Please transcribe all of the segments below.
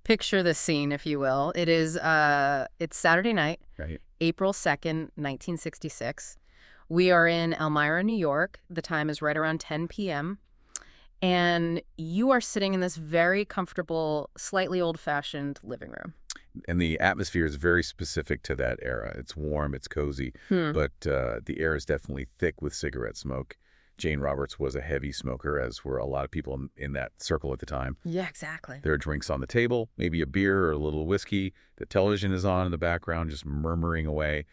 Picture the scene, if you will. It's Saturday night, Right. April 2nd, 1966. We are in Elmira, New York. The time is right around 10 p.m. And you are sitting in this very comfortable, slightly old-fashioned living room. And the atmosphere is very specific to that era. It's warm, it's cozy, but the air is definitely thick with cigarette smoke. Jane Roberts was a heavy smoker, as were a lot of people in that circle at the time. Yeah, exactly. There are drinks on the table, maybe a beer or a little whiskey. The television is on in the background, just murmuring away.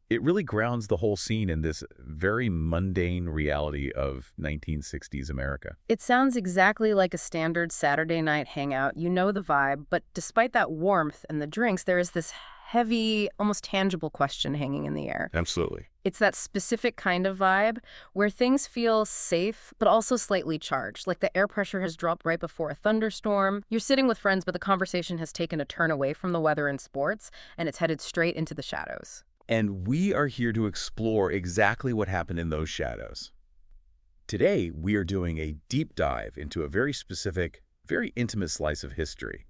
It really grounds the whole scene in this very mundane reality of 1960s America. It sounds exactly like a standard Saturday night hangout. You know the vibe, but despite that warmth and the drinks, there is this heavy, almost tangible question hanging in the air. Absolutely. It's that specific kind of vibe where things feel safe, but also slightly charged, like the air pressure has dropped right before a thunderstorm. You're sitting with friends, but the conversation has taken a turn away from the weather and sports, and it's headed straight into the shadows. And we are here to explore exactly what happened in those shadows. Today, we are doing a deep dive into a very specific, very intimate slice of history.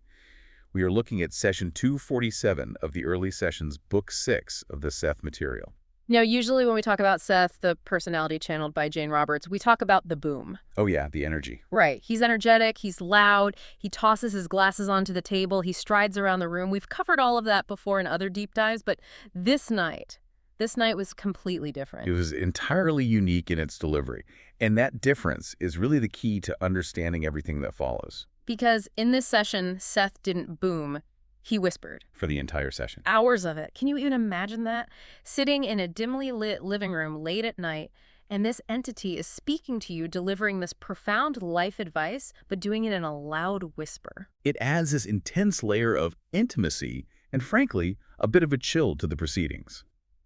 We are looking at Session 247 of the early sessions, Book 6 of the Seth Material. Now, usually when we talk about Seth, the personality channeled by Jane Roberts, we talk about the boom. Oh yeah, the energy. Right. He's energetic, he's loud, he tosses his glasses onto the table, he strides around the room. We've covered all of that before in other deep dives, but this night was completely different. It was entirely unique in its delivery. And that difference is really the key to understanding everything that follows. Because in this session, Seth didn't boom, he whispered. For the entire session. Hours of it. Can you even imagine that? Sitting in a dimly lit living room late at night, and this entity is speaking to you, delivering this profound life advice, but doing it in a loud whisper. It adds this intense layer of intimacy and, frankly, a bit of a chill to the proceedings.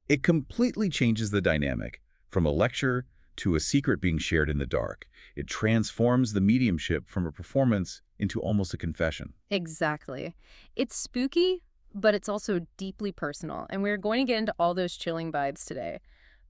It completely changes the dynamic from a lecture to a secret being shared in the dark. It transforms the mediumship from a performance into almost a confession. Exactly. It's spooky, but it's also deeply personal, and we're going to get into all those chilling vibes today.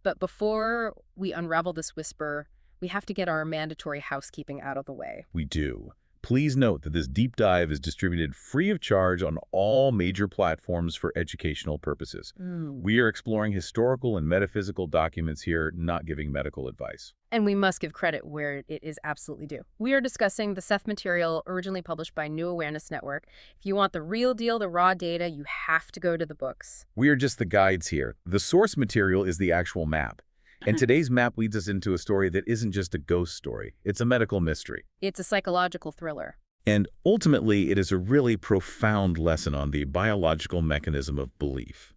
But before we unravel this whisper, we have to get our mandatory housekeeping out of the way. We do. Please note that this deep dive is distributed free of charge on all major platforms for educational purposes. We are exploring historical and metaphysical documents here, not giving medical advice. And we must give credit where it is absolutely due. We are discussing the Seth Material, originally published by New Awareness Network. If you want the real deal, the raw data, you have to go to the books. We are just the guides here. The source material is the actual map. And today's map leads us into a story that isn't just a ghost story. It's a medical mystery. It's a psychological thriller. And ultimately, it is a really profound lesson on the biological mechanism of belief.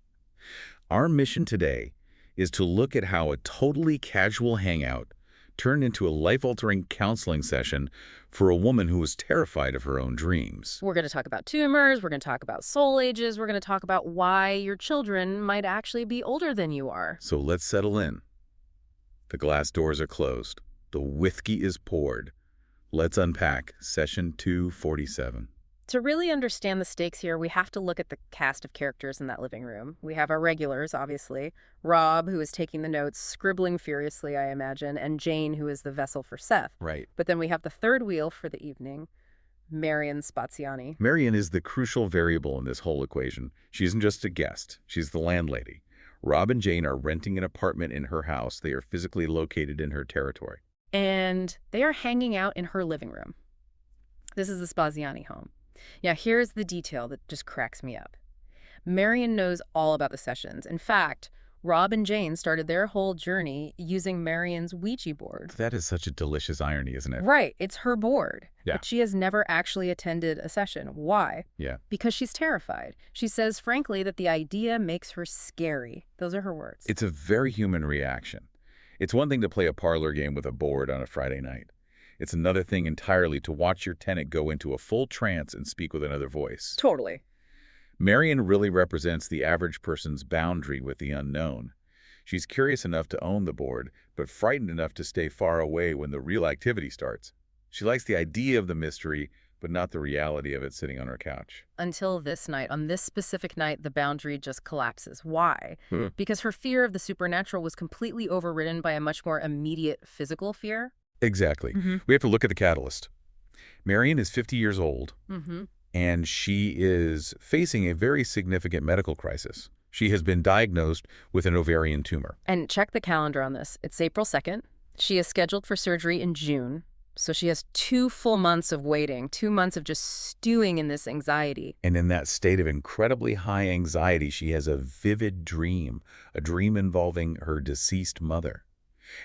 Our mission today is to look at how a totally casual hangout turned into a life-altering counseling session for a woman who was terrified of her own dreams. We're going to talk about tumors, we're going to talk about soul ages, we're going to talk about why your children might actually be older than you are. So let's settle in. The glass doors are closed. The whiskey is poured. Let's unpack Session 247. To really understand the stakes here, we have to look at the cast of characters in that living room. We have our regulars, obviously. Rob, who is taking the notes, scribbling furiously, I imagine, and Jane, who is the vessel for Seth. Right. But then we have the third wheel for the evening, Marian Spaziani. Marian is the crucial variable in this whole equation. She isn't just a guest. She's the landlady. Rob and Jane are renting an apartment in her house. They are physically located in her territory. And they are hanging out in her living room. This is the Spaziani home. Now, here's the detail that just cracks me up. Marian knows all about the sessions. In fact, Rob and Jane started their whole journey using Marian's Ouija board. That is such a delicious irony, isn't it? Right. It's her board. Yeah. But she has never actually attended a session. Why? Yeah. Because she's terrified. She says, frankly, that the idea makes her scary. Those are her words. It's a very human reaction. It's one thing to play a parlor game with a board on a Friday night. It's another thing entirely to watch your tenant go into a full trance and speak with another voice. Totally. Marian really represents the average person's boundary with the unknown. She's curious enough to own the board, but frightened enough to stay far away when the real activity starts. She likes the idea of the mystery, but not the reality of it sitting on her couch. Until this night, on this specific night, the boundary just collapses. Why? Because her fear of the supernatural was completely overridden by a much more immediate physical fear. Exactly. We have to look at the catalyst. Marian is 50 years old. and she is facing a very significant medical crisis. She has been diagnosed with an ovarian tumor. And check the calendar on this. It's April 2nd. She is scheduled for surgery in June. So she has 2 full months of waiting, 2 months of just stewing in this anxiety. And in that state of incredibly high anxiety, she has a vivid dream, a dream involving her deceased mother.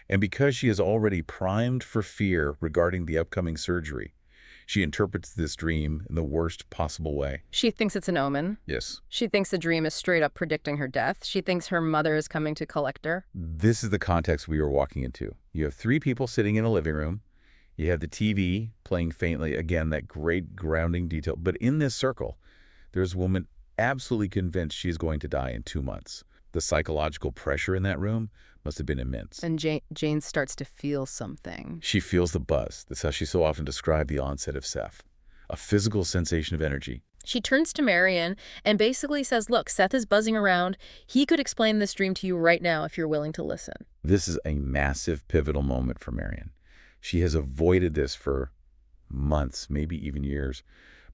And because she is already primed for fear regarding the upcoming surgery, she interprets this dream in the worst possible way. She thinks it's an omen. Yes. She thinks the dream is straight up predicting her death. She thinks her mother is coming to collect her. This is the context we are walking into. You have 3 people sitting in a living room. You have the TV playing faintly. Again, that great grounding detail. But in this circle, there's a woman absolutely convinced she's going to die in 2 months. The psychological pressure in that room must have been immense. And Jane starts to feel something. She feels the buzz. That's how she so often described the onset of Seth. A physical sensation of energy. She turns to Marian and basically says, look, Seth is buzzing around. He could explain this dream to you right now if you're willing to listen. This is a massive pivotal moment for Marian. She has avoided this for months, maybe even years.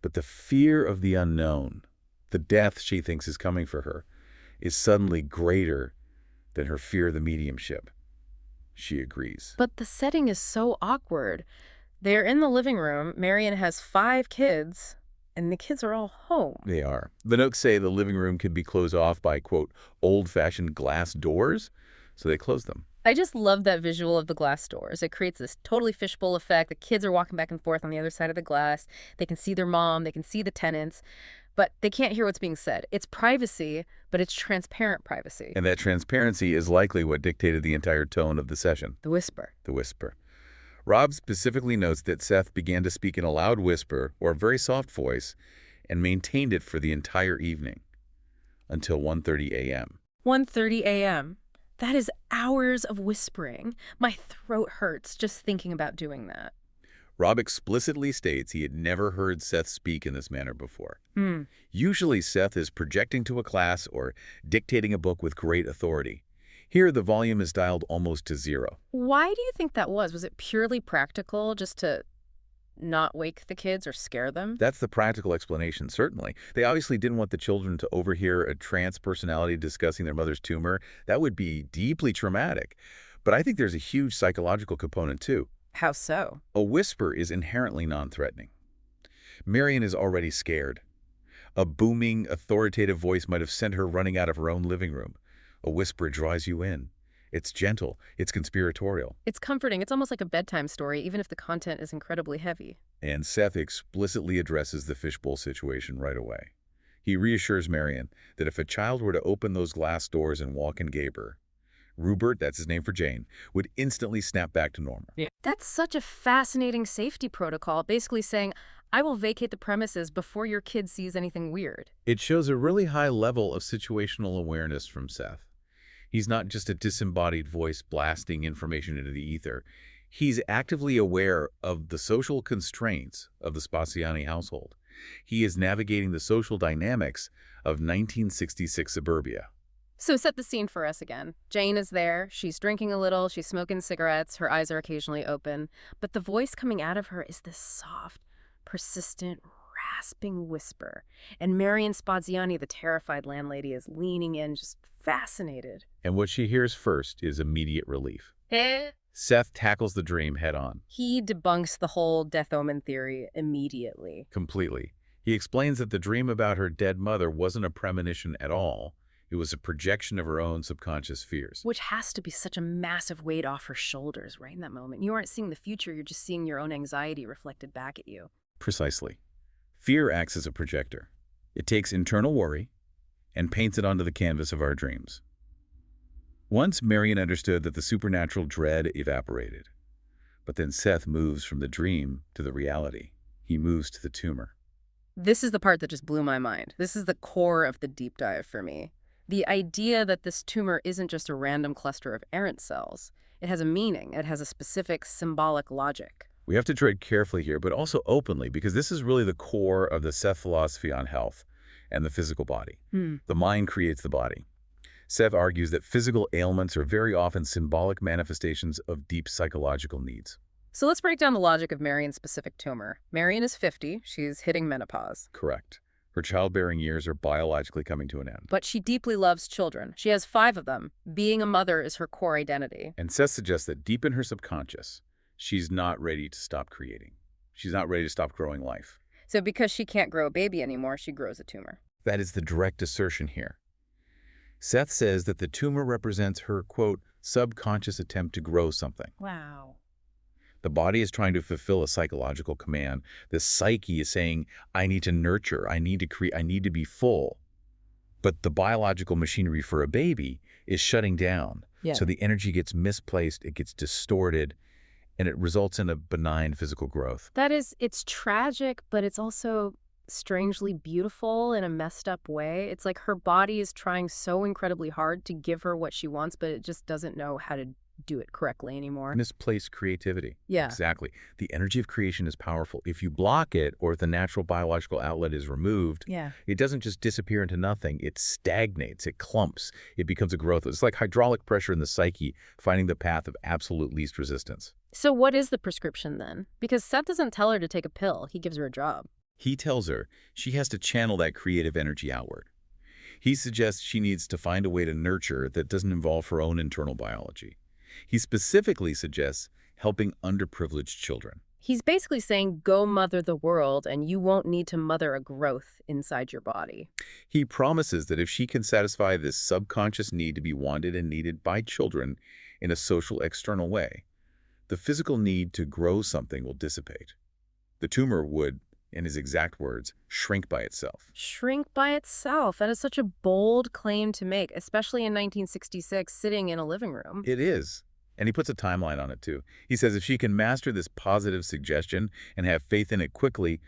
But the fear of the unknown, the death she thinks is coming for her, is suddenly greater than her fear of the mediumship. She agrees. But the setting is so awkward. They're in the living room. Marian has 5 kids, and the kids are all home. They are. The notes say the living room can be closed off by, quote, old-fashioned glass doors, so they close them. I just love that visual of the glass doors. It creates this totally fishbowl effect. The kids are walking back and forth on the other side of the glass. They can see their mom. They can see the tenants. But they can't hear what's being said. It's privacy, but it's transparent privacy. And that transparency is likely what dictated the entire tone of the session. The whisper. The whisper. Rob specifically notes that Seth began to speak in a loud whisper or a very soft voice and maintained it for the entire evening until 1:30 a.m. 1:30 a.m. That is hours of whispering. My throat hurts just thinking about doing that. Rob explicitly states he had never heard Seth speak in this manner before. Usually Seth is projecting to a class or dictating a book with great authority. Here the volume is dialed almost to 0. Why do you think that was? Was it purely practical, just to not wake the kids or scare them? That's the practical explanation, certainly. They obviously didn't want the children to overhear a trance personality discussing their mother's tumor. That would be deeply traumatic. But I think there's a huge psychological component, too. How so? A whisper is inherently non-threatening. Marian is already scared. A booming, authoritative voice might have sent her running out of her own living room. A whisper draws you in. It's gentle. It's conspiratorial. It's comforting. It's almost like a bedtime story, even if the content is incredibly heavy. And Seth explicitly addresses the fishbowl situation right away. He reassures Marian that if a child were to open those glass doors and walk in Gaber, Rupert, that's his name for Jane, would instantly snap back to normal. Yeah. That's such a fascinating safety protocol, basically saying, I will vacate the premises before your kid sees anything weird. It shows a really high level of situational awareness from Seth. He's not just a disembodied voice blasting information into the ether. He's actively aware of the social constraints of the Spaziani household. He is navigating the social dynamics of 1966 suburbia. So set the scene for us again. Jane is there. She's drinking a little. She's smoking cigarettes. Her eyes are occasionally open. But the voice coming out of her is this soft, persistent, rasping whisper. And Marian Spaziani, the terrified landlady, is leaning in, just fascinated. And what she hears first is immediate relief. Seth tackles the dream head-on. He debunks the whole death omen theory immediately. Completely. He explains that the dream about her dead mother wasn't a premonition at all. It was a projection of her own subconscious fears. Which has to be such a massive weight off her shoulders right in that moment. You aren't seeing the future, you're just seeing your own anxiety reflected back at you. Precisely. Fear acts as a projector. It takes internal worry and paints it onto the canvas of our dreams. Once Marian understood that the supernatural dread evaporated. But then Seth moves from the dream to the reality. He moves to the tumor. This is the part that just blew my mind. This is the core of the deep dive for me. The idea that this tumor isn't just a random cluster of errant cells. It has a meaning. It has a specific symbolic logic. We have to tread carefully here, but also openly, because this is really the core of the Seth philosophy on health and the physical body. The mind creates the body. Seth argues that physical ailments are very often symbolic manifestations of deep psychological needs. So let's break down the logic of Marian's specific tumor. Marian is 50. She's hitting menopause. Correct. Her childbearing years are biologically coming to an end. But she deeply loves children. She has 5 of them. Being a mother is her core identity. And Seth suggests that deep in her subconscious, she's not ready to stop creating. She's not ready to stop growing life. So because she can't grow a baby anymore, she grows a tumor. That is the direct assertion here. Seth says that the tumor represents her, quote, subconscious attempt to grow something. Wow. The body is trying to fulfill a psychological command. The psyche is saying, I need to nurture, I need to create, I need to be full. But the biological machinery for a baby is shutting down. Yeah. So the energy gets misplaced, it gets distorted, and it results in a benign physical growth. It's tragic, but it's also strangely beautiful in a messed up way. It's like her body is trying so incredibly hard to give her what she wants, but it just doesn't know how to do it correctly anymore. Misplaced creativity. Yeah. Exactly. The energy of creation is powerful. If you block it or if the natural biological outlet is removed, Yeah. it doesn't just disappear into nothing. It stagnates. It clumps. It becomes a growth. It's like hydraulic pressure in the psyche, finding the path of absolute least resistance. So what is the prescription then? Because Seth doesn't tell her to take a pill. He gives her a job. He tells her she has to channel that creative energy outward. He suggests she needs to find a way to nurture that doesn't involve her own internal biology. He specifically suggests helping underprivileged children. He's basically saying, go mother the world, and you won't need to mother a growth inside your body. He promises that if she can satisfy this subconscious need to be wanted and needed by children in a social external way, the physical need to grow something will dissipate. The tumor would, in his exact words, shrink by itself. Shrink by itself. That is such a bold claim to make, especially in 1966, sitting in a living room. It is. And he puts a timeline on it, too. He says if she can master this positive suggestion and have faith in it quickly,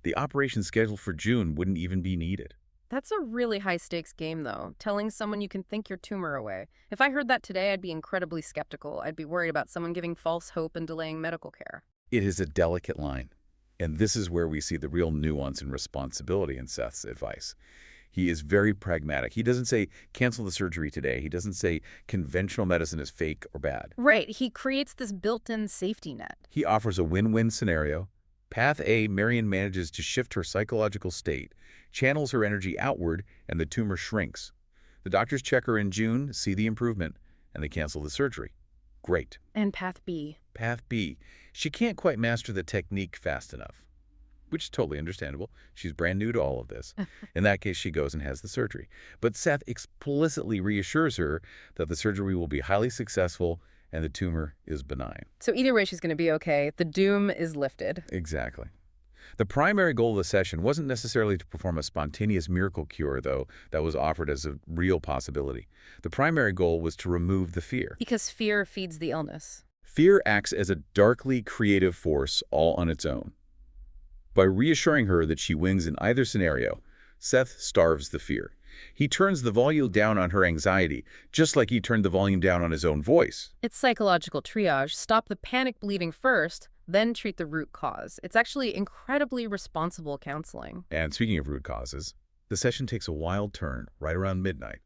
the operation scheduled for June wouldn't even be needed. That's a really high-stakes game, though, telling someone you can think your tumor away. If I heard that today, I'd be incredibly skeptical. I'd be worried about someone giving false hope and delaying medical care. It is a delicate line. And this is where we see the real nuance and responsibility in Seth's advice. He is very pragmatic. He doesn't say, cancel the surgery today. He doesn't say conventional medicine is fake or bad. Right. He creates this built-in safety net. He offers a win-win scenario. Path A, Marian manages to shift her psychological state, channels her energy outward, and the tumor shrinks. The doctors check her in June, see the improvement, and they cancel the surgery. Great. And path B. Path B. She can't quite master the technique fast enough, which is totally understandable. She's brand new to all of this. In that case, she goes and has the surgery. But Seth explicitly reassures her that the surgery will be highly successful and the tumor is benign. So either way, she's going to be okay. The doom is lifted. Exactly. The primary goal of the session wasn't necessarily to perform a spontaneous miracle cure, though that was offered as a real possibility. The primary goal was to remove the fear. Because fear feeds the illness. Fear acts as a darkly creative force all on its own. By reassuring her that she wins in either scenario, Seth starves the fear. He turns the volume down on her anxiety, just like he turned the volume down on his own voice. It's psychological triage. Stop the panic bleeding first, then treat the root cause. It's actually incredibly responsible counseling. And speaking of root causes, the session takes a wild turn right around midnight.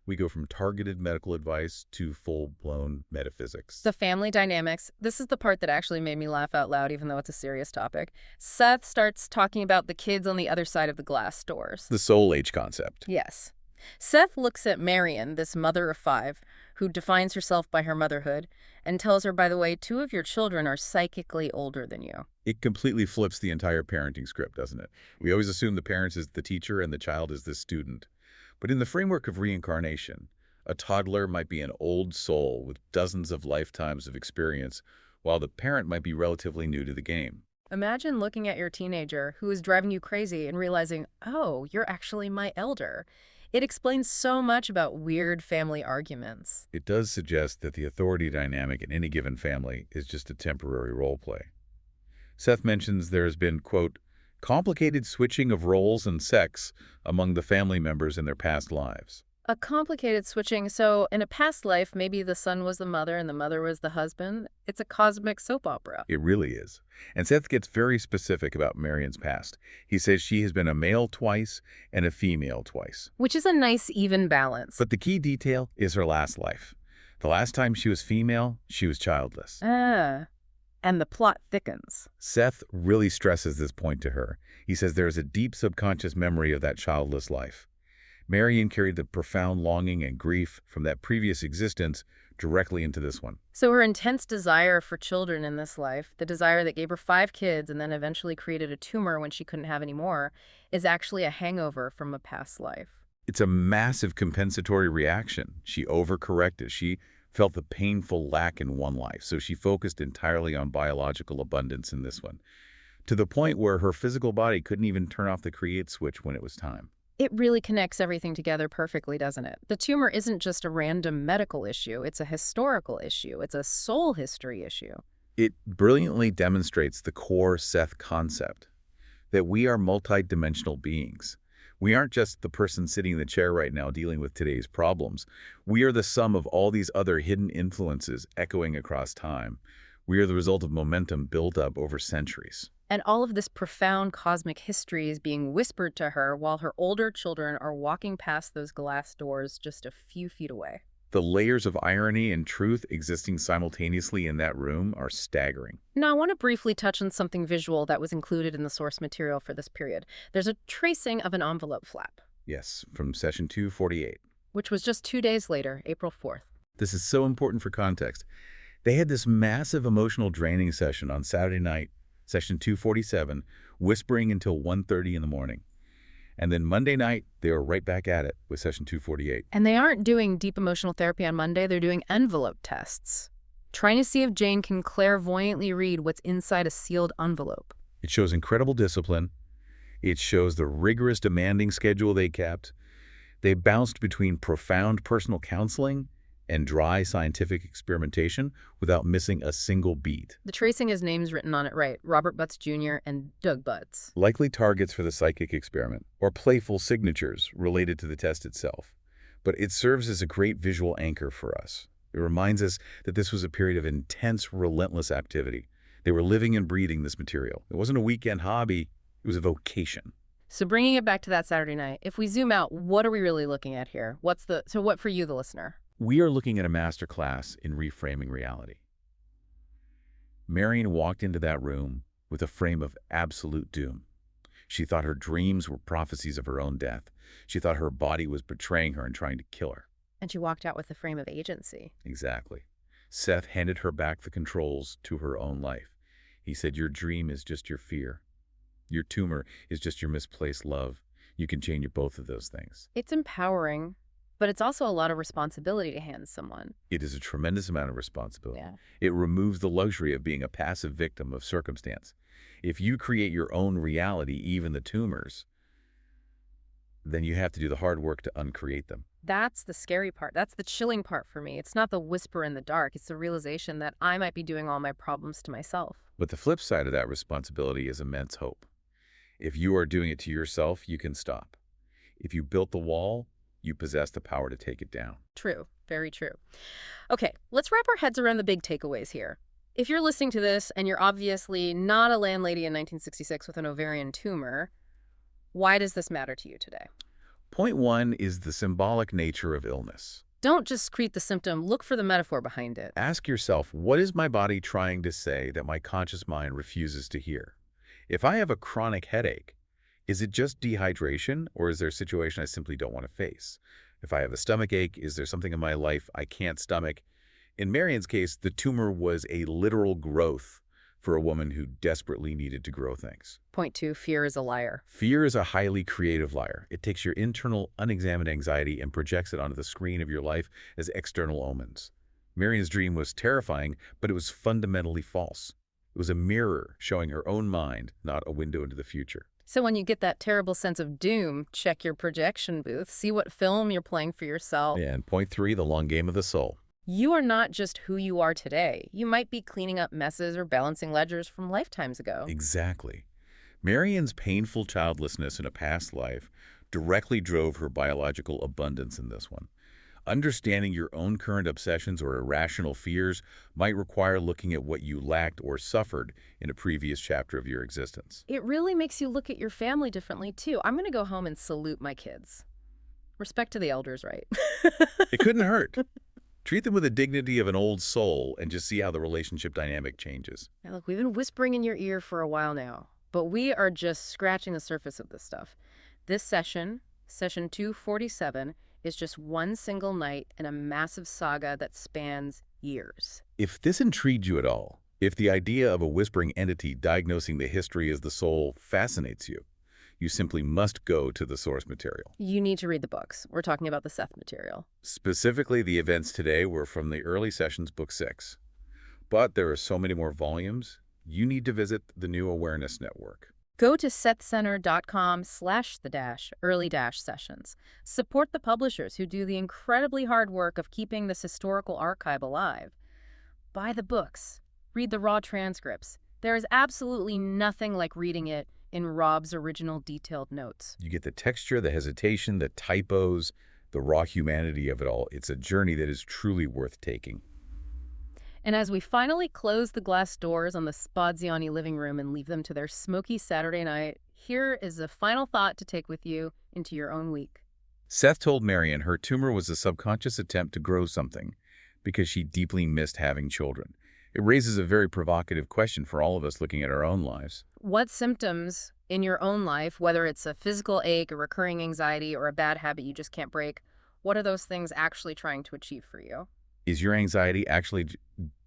We go from targeted medical advice to full-blown metaphysics. The family dynamics. This is the part that actually made me laugh out loud, even though it's a serious topic. Seth starts talking about the kids on the other side of the glass doors. The soul age concept. Yes. Seth looks at Marian, this mother of 5, who defines herself by her motherhood, and tells her, by the way, 2 of your children are psychically older than you. It completely flips the entire parenting script, doesn't it? We always assume the parent is the teacher and the child is the student. But in the framework of reincarnation, a toddler might be an old soul with dozens of lifetimes of experience, while the parent might be relatively new to the game. Imagine looking at your teenager who is driving you crazy and realizing, oh, you're actually my elder. It explains so much about weird family arguments. It does suggest that the authority dynamic in any given family is just a temporary role play. Seth mentions there has been, quote, complicated switching of roles and sex among the family members in their past lives. A complicated switching, so in a past life, maybe the son was the mother and the mother was the husband. It's a cosmic soap opera. It really is. And Seth gets very specific about Marian's past. He says she has been a male twice and a female twice. Which is a nice, even balance. But the key detail is her last life. The last time she was female, she was childless. Ah. And the plot thickens. Seth really stresses this point to her. He says there is a deep subconscious memory of that childless life. Marian carried the profound longing and grief from that previous existence directly into this one. So her intense desire for children in this life, the desire that gave her 5 kids and then eventually created a tumor when she couldn't have any more, is actually a hangover from a past life. It's a massive compensatory reaction. She overcorrected. She felt the painful lack in one life, so she focused entirely on biological abundance in this one, to the point where her physical body couldn't even turn off the create switch when it was time. It really connects everything together perfectly, doesn't it? The tumor isn't just a random medical issue. It's a historical issue. It's a soul history issue. It brilliantly demonstrates the core Seth concept, that we are multidimensional beings. We aren't just the person sitting in the chair right now dealing with today's problems. We are the sum of all these other hidden influences echoing across time. We are the result of momentum built up over centuries. And all of this profound cosmic history is being whispered to her while her older children are walking past those glass doors just a few feet away. The layers of irony and truth existing simultaneously in that room are staggering. Now, I want to briefly touch on something visual that was included in the source material for this period. There's a tracing of an envelope flap. Yes, from session 248. Which was just 2 days later, April 4th. This is so important for context. They had this massive emotional draining session on Saturday night, session 247, whispering until 1:30 in the morning. And then Monday night, they were right back at it with session 248. And they aren't doing deep emotional therapy on Monday. They're doing envelope tests, trying to see if Jane can clairvoyantly read what's inside a sealed envelope. It shows incredible discipline. It shows the rigorous, demanding schedule they kept. They bounced between profound personal counseling and dry scientific experimentation without missing a single beat. The tracing has names written on it right, Robert Butts Jr. and Doug Butts. Likely targets for the psychic experiment, or playful signatures related to the test itself. But it serves as a great visual anchor for us. It reminds us that this was a period of intense, relentless activity. They were living and breathing this material. It wasn't a weekend hobby, it was a vocation. So bringing it back to that Saturday night, if we zoom out, what are we really looking at here? So what for you, the listener? We are looking at a masterclass in reframing reality. Marian walked into that room with a frame of absolute doom. She thought her dreams were prophecies of her own death. She thought her body was betraying her and trying to kill her. And she walked out with a frame of agency. Exactly. Seth handed her back the controls to her own life. He said, your dream is just your fear. Your tumor is just your misplaced love. You can change both of those things. It's empowering, but it's also a lot of responsibility to hand someone. It is a tremendous amount of responsibility. Yeah. It removes the luxury of being a passive victim of circumstance. If you create your own reality, even the tumors, then you have to do the hard work to uncreate them. That's the scary part. That's the chilling part for me. It's not the whisper in the dark. It's the realization that I might be doing all my problems to myself. But the flip side of that responsibility is immense hope. If you are doing it to yourself, you can stop. If you built the wall, you possess the power to take it down. True. Very true. Okay, let's wrap our heads around the big takeaways here. If you're listening to this and you're obviously not a landlady in 1966 with an ovarian tumor, why does this matter to you today? Point one is the symbolic nature of illness. Don't just treat the symptom, look for the metaphor behind it. Ask yourself, what is my body trying to say that my conscious mind refuses to hear? If I have a chronic headache, is it just dehydration, or is there a situation I simply don't want to face? If I have a stomach ache, is there something in my life I can't stomach? In Marian's case, the tumor was a literal growth for a woman who desperately needed to grow things. Point two, fear is a liar. Fear is a highly creative liar. It takes your internal, unexamined anxiety and projects it onto the screen of your life as external omens. Marian's dream was terrifying, but it was fundamentally false. It was a mirror showing her own mind, not a window into the future. So when you get that terrible sense of doom, check your projection booth, see what film you're playing for yourself. And point three, the long game of the soul. You are not just who you are today. You might be cleaning up messes or balancing ledgers from lifetimes ago. Exactly. Marian's painful childlessness in a past life directly drove her biological abundance in this one. Understanding your own current obsessions or irrational fears might require looking at what you lacked or suffered in a previous chapter of your existence. It really makes you look at your family differently, too. I'm going to go home and salute my kids. Respect to the elders, right? It couldn't hurt. Treat them with the dignity of an old soul and just see how the relationship dynamic changes. Now, look, we've been whispering in your ear for a while now, but we are just scratching the surface of this stuff. This session, session 247, is just one single night in a massive saga that spans years. If this intrigued you at all, if the idea of a whispering entity diagnosing the history as the soul fascinates you, you simply must go to the source material. You need to read the books. We're talking about the Seth Material. Specifically, the events today were from the early sessions, book 6. But there are so many more volumes, you need to visit the New Awareness Network. Go to sethcenter.com/the-early-sessions. Support the publishers who do the incredibly hard work of keeping this historical archive alive. Buy the books. Read the raw transcripts. There is absolutely nothing like reading it in Rob's original detailed notes. You get the texture, the hesitation, the typos, the raw humanity of it all. It's a journey that is truly worth taking. And as we finally close the glass doors on the Spaziani living room and leave them to their smoky Saturday night, here is a final thought to take with you into your own week. Seth told Marian her tumor was a subconscious attempt to grow something because she deeply missed having children. It raises a very provocative question for all of us looking at our own lives. What symptoms in your own life, whether it's a physical ache, a recurring anxiety, or a bad habit you just can't break, what are those things actually trying to achieve for you? Is your anxiety actually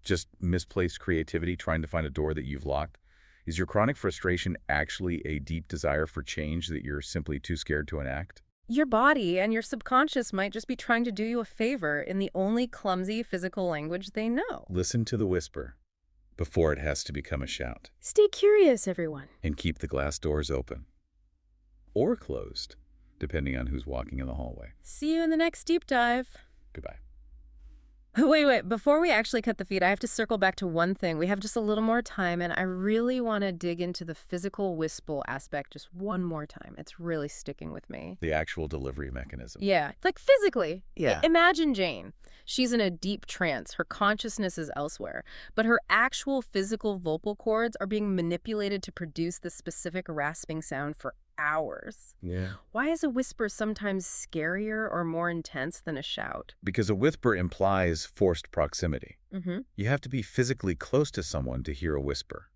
just misplaced creativity trying to find a door that you've locked? Is your chronic frustration actually a deep desire for change that you're simply too scared to enact? Your body and your subconscious might just be trying to do you a favor in the only clumsy physical language they know. Listen to the whisper before it has to become a shout. Stay curious, everyone. And keep the glass doors open. Or closed, depending on who's walking in the hallway. See you in the next deep dive. Goodbye. Wait. Before we actually cut the feed, I have to circle back to one thing. We have just a little more time, and I really want to dig into the physical whistle aspect just one more time. It's really sticking with me. The actual delivery mechanism. Yeah, like physically. Yeah. Imagine Jane. She's in a deep trance. Her consciousness is elsewhere, but her actual physical vocal cords are being manipulated to produce this specific rasping sound for hours. Yeah. Why is a whisper sometimes scarier or more intense than a shout? Because a whisper implies forced proximity. Mm-hmm. You have to be physically close to someone to hear a whisper.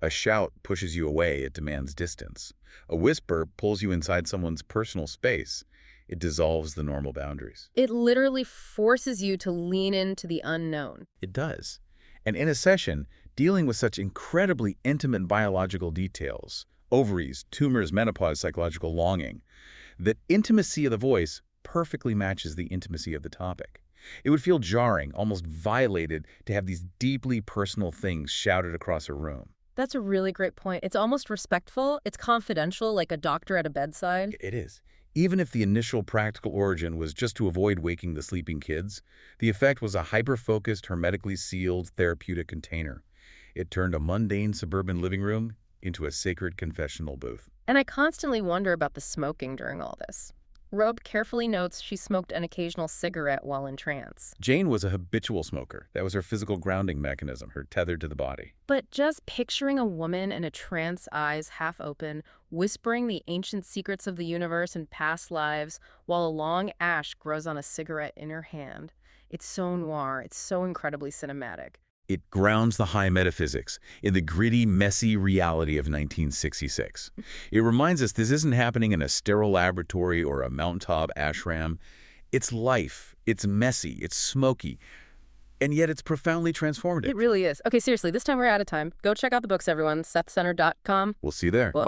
A shout pushes you away, it demands distance. A whisper pulls you inside someone's personal space. It dissolves the normal boundaries. It literally forces you to lean into the unknown. It does. And in a session, dealing with such incredibly intimate biological details, ovaries, tumors, menopause, psychological longing, that intimacy of the voice perfectly matches the intimacy of the topic. It would feel jarring, almost violated, to have these deeply personal things shouted across a room. That's a really great point. It's almost respectful. It's confidential, like a doctor at a bedside. It is. Even if the initial practical origin was just to avoid waking the sleeping kids, the effect was a hyper-focused, hermetically sealed therapeutic container. It turned a mundane suburban living room into a sacred confessional booth. And I constantly wonder about the smoking during all this. Rob carefully notes she smoked an occasional cigarette while in trance. Jane was a habitual smoker. That was her physical grounding mechanism, her tether to the body. But just picturing a woman in a trance, eyes half open, whispering the ancient secrets of the universe and past lives, while a long ash grows on a cigarette in her hand. It's so noir. It's so incredibly cinematic. It grounds the high metaphysics in the gritty, messy reality of 1966. It reminds us this isn't happening in a sterile laboratory or a mountaintop ashram. It's life. It's messy. It's smoky. And yet it's profoundly transformative. It really is. Okay, seriously, this time we're out of time. Go check out the books, everyone. SethCenter.com. We'll see you there. Well,